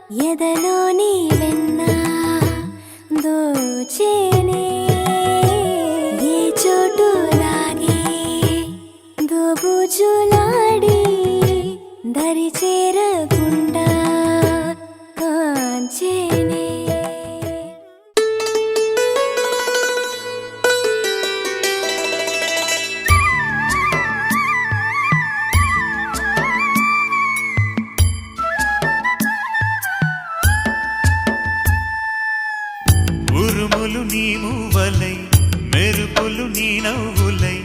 ఎదలోని వెన్న దోచేనే ఏ చోటు లాగే దోబుజులాడి దరి చేరకుండా కాంచేనే ఉరుములు నీ మూవలై మెరుపులు నీ నవ్వులై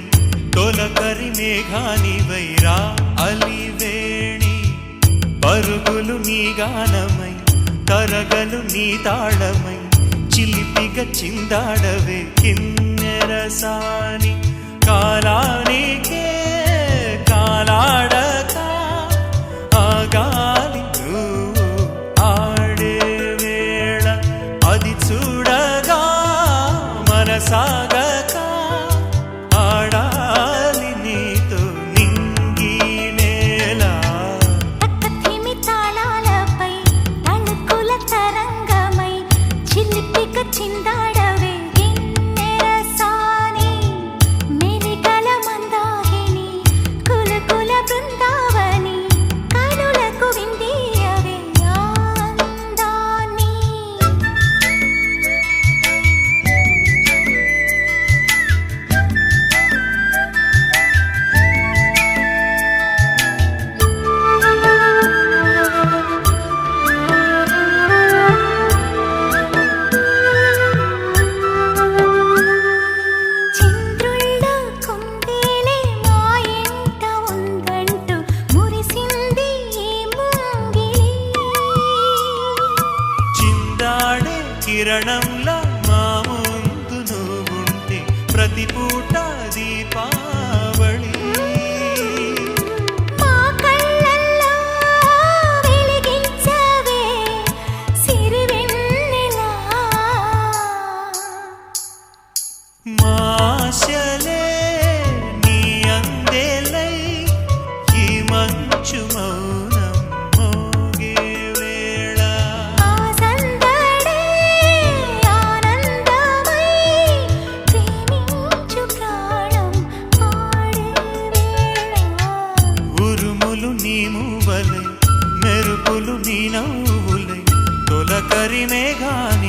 తొలకరి మేఘానివై రా అలివేణి పరుగులు నీ గానమై తరగలు నీ తాళమై చిలిపిగా చిందాడవే కిన్నెరసాని కాలానికే కాలాడక ఆగాలి ఆడే వేళ అది చూడగా మనసాగక ఆడాలి నీతో నింగి నేల తక్కతిమి తాళాలపై తణుకుల తరంగమై చిలిపిగా చిందాడవే గిన్నెరసాని మెలికల మందాకిని కులకుల బృందావని కనులకు విందియవే ఆనందాన్ని చంద్రుల్లో కుందేలే మా ఇంట ఉందంటూ మురిసింది ఈ ముంగిలి చిందాడే కిరణంలా మా ముందు నువ్వుంటే ప్రతి పూట దీపావళి మా కళ్ళల్లో వెలిగించవే సిరివెన్నెలా మాశలే నీ అందేలై ఈ మంచు మౌనం మోగే వేళ ఆ సందడే ఆనందమై ప్రేమించు ప్రాణం పాడే వేళ ఉరుములు నీ మూవలై మెరుపులు నీ నవ్వులై తొలకరి మేఘాని